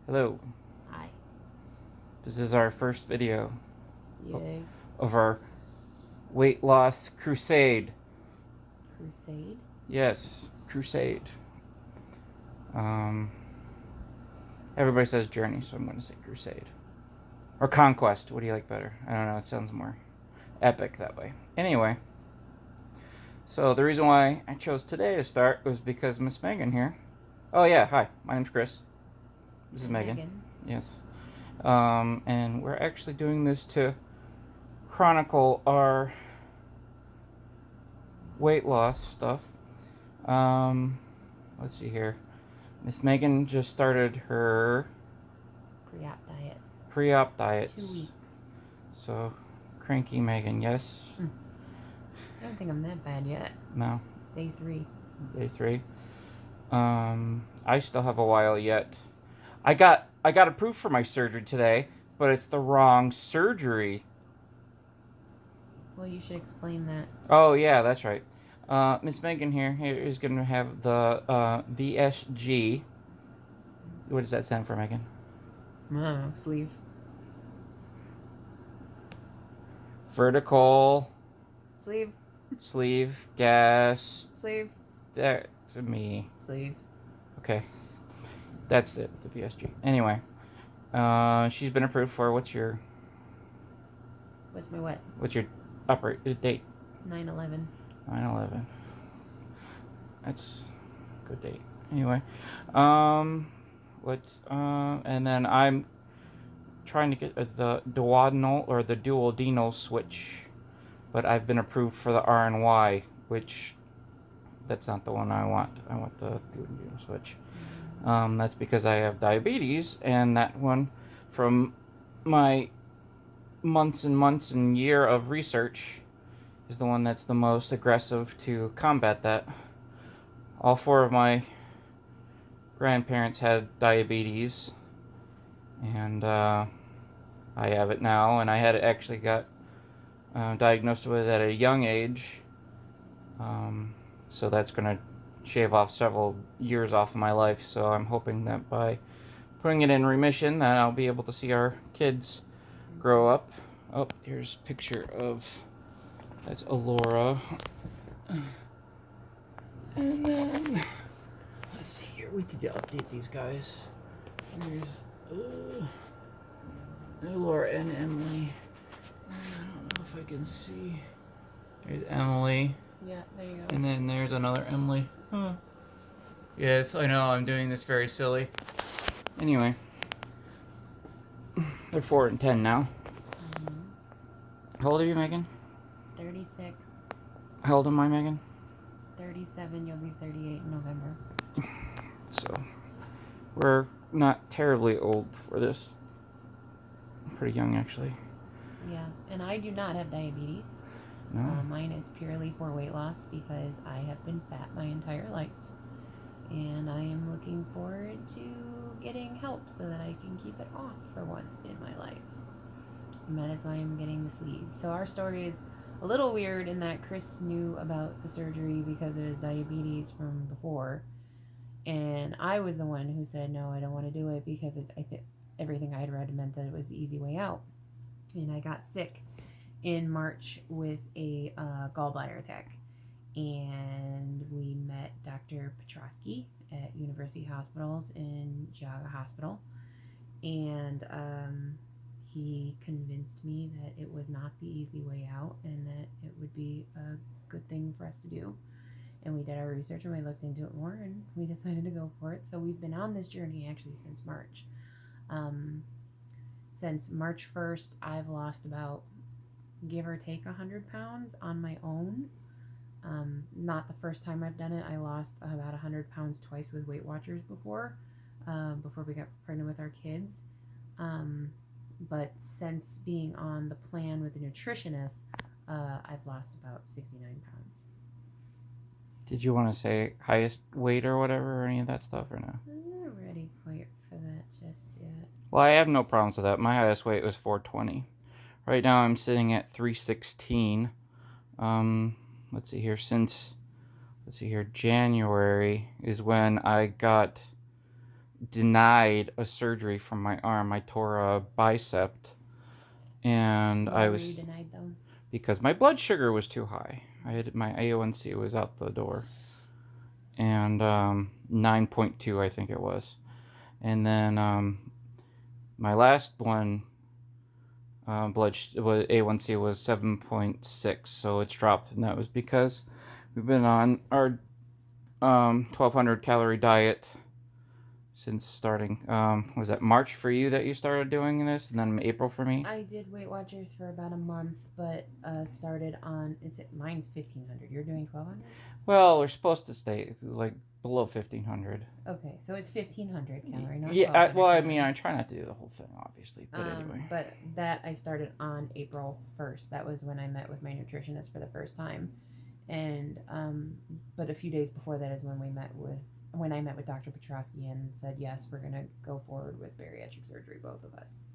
Hello. Hi. This is our first video Yay. of our weight loss crusade. Crusade? Yes, crusade. Um, Everybody says journey, so I'm going to say crusade. Or conquest. What do you like better? I don't know. It sounds more epic that way. Anyway, so the reason why I chose today to start was because Miss Megan here. Oh yeah, hi. My name's Chris. This is I'm Megan. Megan. Yes. And we're actually doing this to chronicle our weight loss stuff. Let's see here. Miss Megan just started her Pre-op diet. pre-op diet. 2 weeks. So, cranky Megan, yes? I don't think I'm that bad yet. No? Day 3. Day 3. I still have a while yet. I got approved for my surgery today, but it's the wrong surgery. Well, you should explain that. Oh, yeah, that's right. Miss Megan here is going to have the VSG. What does that stand for, Megan? Oh, sleeve. Vertical Sleeve. sleeve Sleeve. gastrectomy. Sleeve. Okay, that's it. The VSG. Anyway, she's been approved for What's my what? what's your date? 9/11. 9/11. That's a good date. Anyway, and then I'm trying to get the duodenal or the duodenalswitch, but I've been approved for the RNY, which that's not the one I want. I want the duodenalswitch. That's because I have diabetes, and that one, from my months and months and year of research, is the one that's the most aggressive to combat that. All 4 of my grandparents had diabetes, and I have it now, and I had it actually got diagnosed with it at a young age, so that's going to shave off several years off of my life. So I'm hoping that by putting it in remission, that I'll be able to see our kids grow up. Oh, here's a picture of, that's Alora. And then, let's see here, we need to update these guys. Here's Laura and Emily. I don't know if I can see. There's Emily. Yeah, there you go. And then there's another Emily. Huh. Yes, I know, I'm doing this very silly. Anyway. They're 4 and 10 now. How old are you, Megan? 36. How old am I, Megan? 37. You'll be 38 in November. So, we're not terribly old for this. Pretty young, actually. Yeah, and I do not have diabetes. No? Mine is purely for weight loss because I have been fat my entire life. And I am looking forward to getting help so that I can keep it off for once in my life. And that is why I'm getting the sleeve. So our story is a little weird in that Chris knew about the surgery because of his diabetes from before. And I was the one who said, no, I don't want to do it because everything I had read meant that it was the easy way out. And I got sick in March with a gallbladder attack. And we met Dr. Petrosky at University Hospitals in Geauga Hospital. And he convinced me that it was not the easy way out and that it would be a good thing for us to do. And we did our research and we looked into it more and we decided to go for it. So we've been on this journey actually since March. Since March 1st, I've lost about, give or take, 100 pounds on my own. Not the first time I've done it. I lost about 100 pounds twice with Weight Watchers before we got pregnant with our kids. But since being on the plan with the nutritionist, I've lost about 69 pounds. Did you want to say highest weight or whatever, or any of that stuff, or no? I'm not ready quite for that just yet. Well, I have no problems with that. My highest weight was 420. Right now I'm sitting at 316. Let's see here, January is when I got denied a surgery from my arm. I tore a bicep, and Why were you denied though? because my blood sugar was too high. I had my A1C was out the door, and 9.2 I think it was, and then my last one was A1C was 7.6, so it's dropped, and that was because we've been on our 1200 calorie diet since starting. Was that March for you that you started doing this, and then April for me? I did Weight Watchers for about a month, but started on mine's 1500. You're doing 1200. Well, we're supposed to stay like below 1500. Okay, so it's 1500 calorie, not Yeah, 1200 well, I calorie. mean, I try not to do the whole thing, obviously, but anyway. But that I started on April 1st. That was when I met with my nutritionist for the first time, and but a few days before that is when I met with Dr. Petrosky and said yes, we're gonna go forward with bariatric surgery, both of us.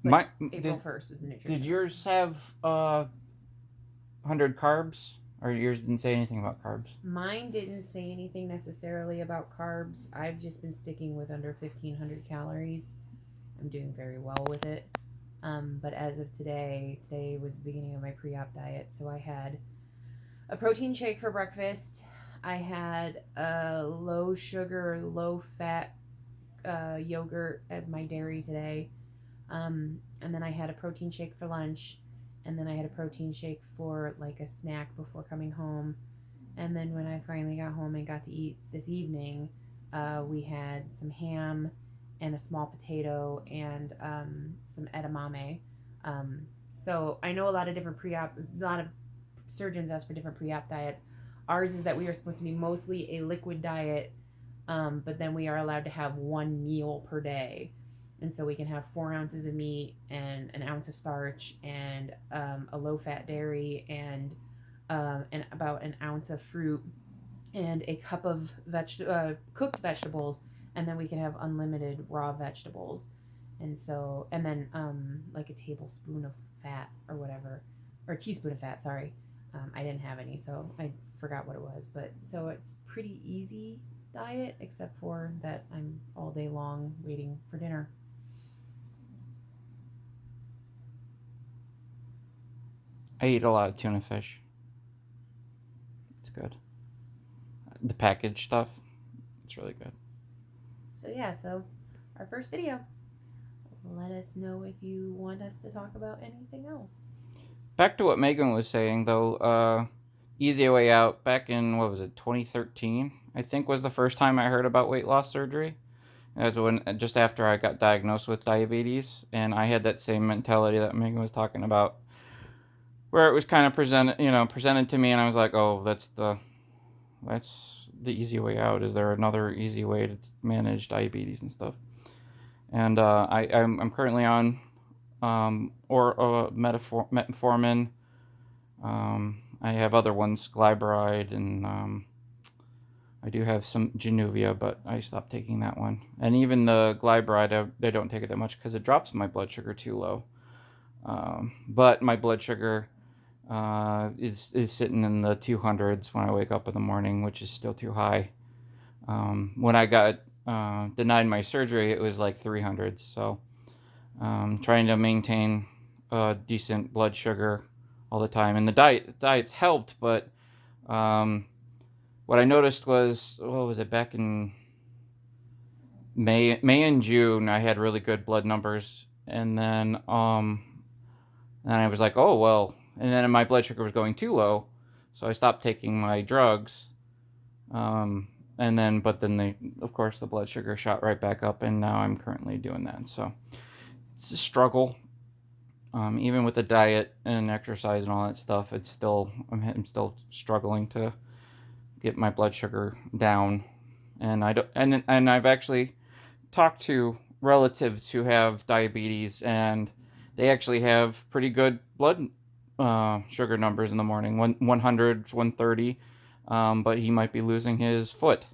But April 1st was the nutritionist. Did yours have 100 carbs? Or yours didn't say anything about carbs? Mine didn't say anything necessarily about carbs. I've just been sticking with under 1,500 calories. I'm doing very well with it. But as of today was the beginning of my pre-op diet. So I had a protein shake for breakfast. I had a low sugar, low fat yogurt as my dairy today. And then I had a protein shake for lunch. And then I had a protein shake for like a snack before coming home. And then when I finally got home and got to eat this evening, we had some ham and a small potato and some edamame. So I know a lot of surgeons ask for different pre-op diets. Ours is that we are supposed to be mostly a liquid diet, but then we are allowed to have one meal per day. And so we can have 4 ounces of meat and an ounce of starch and a low-fat dairy and about an ounce of fruit and a cup of cooked vegetables, and then we can have unlimited raw vegetables. And then like a tablespoon of fat or whatever, or a teaspoon of fat, sorry. I didn't have any, so I forgot what it was. But so it's pretty easy diet, except for that I'm all day long waiting for dinner. I eat a lot of tuna fish. It's good. The packaged stuff, it's really good. So yeah, so our first video. Let us know if you want us to talk about anything else. Back to what Megan was saying, though, easy way out, back in, 2013, I think was the first time I heard about weight loss surgery. As just after I got diagnosed with diabetes, and I had that same mentality that Megan was talking about, where it was kind of presented to me, and I was like, oh, that's the easy way out. Is there another easy way to manage diabetes and stuff? And I'm currently on metformin. I have other ones, glyburide, and I do have some Januvia, but I stopped taking that one. And even the glyburide, I don't take it that much because it drops my blood sugar too low. But my blood sugar is sitting in the 200s when I wake up in the morning, which is still too high. When I got denied my surgery, it was like 300s. So trying to maintain a decent blood sugar all the time. And the diet's helped, but what I noticed was, what was it, back in May and June, I had really good blood numbers. And then I was like, oh, well. And then my blood sugar was going too low, so I stopped taking my drugs. But then of course, the blood sugar shot right back up, and now I'm currently doing that. So it's a struggle. Even with the diet and exercise and all that stuff, I'm still struggling to get my blood sugar down. And I've actually talked to relatives who have diabetes, and they actually have pretty good blood sugar numbers in the morning, 100, 130, but he might be losing his foot.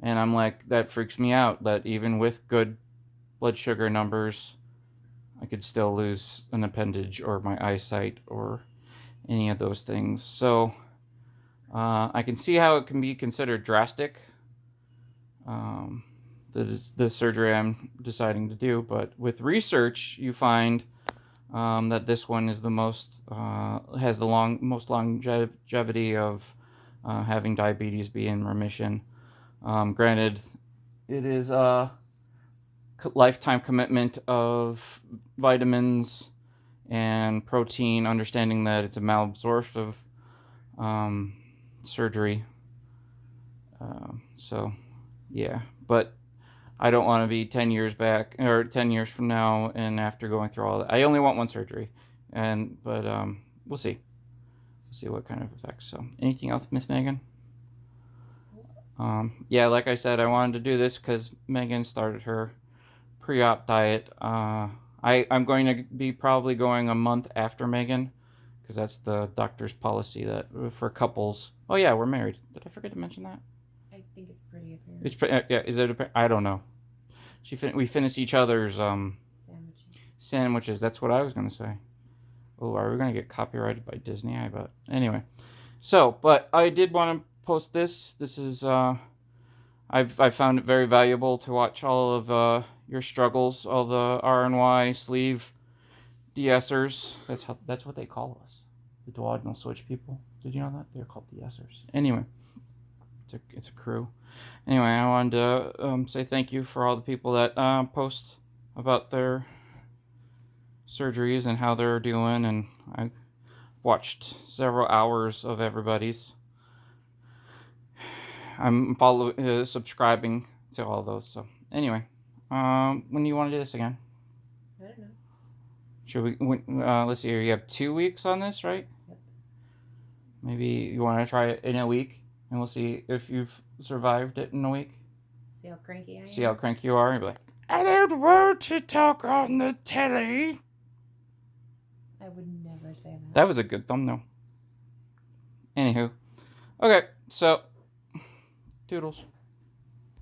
And I'm like, that freaks me out, that even with good blood sugar numbers, I could still lose an appendage or my eyesight or any of those things. So I can see how it can be considered drastic, the surgery I'm deciding to do. But with research, you find that this one is the most has the most longevity of having diabetes be in remission. Granted, it is a lifetime commitment of vitamins and protein, understanding that it's a malabsorptive surgery. So, yeah. But I don't want to be 10 years back, or 10 years from now, and after going through all that. I only want one surgery. But we'll see. We'll see what kind of effects. So, anything else, Miss Megan? Yeah, like I said, I wanted to do this because Megan started her pre-op diet. I'm going to be probably going a month after Megan, because that's the doctor's policy that for couples. Oh yeah, we're married. Did I forget to mention that? I think it's pretty apparent. It's yeah. Is it? I don't know. We finished each other's sandwiches. That's what I was gonna say. Oh, are we gonna get copyrighted by Disney? I bet. Anyway, so but I did want to post this. This is I've found it very valuable to watch all of your struggles, all the RNY sleeve de-essers. That's what they call us, the duodenal switch people. Did you know that they're called de-essers? Anyway, it's a crew. Anyway, I wanted to say thank you for all the people that post about their surgeries and how they're doing, and I watched several hours of everybody's. I'm subscribing to all those. So anyway, when do you want to do this again? I don't know. Should we? Let's see here. You have 2 weeks on this, right? Yep. Maybe you want to try it in a week, and we'll see if you've survived it in a week. See how cranky I am? See how cranky you are. You'll be like, I don't want to talk on the telly. I would never say that. That was a good thumbnail. Anywho, okay, so. Toodles.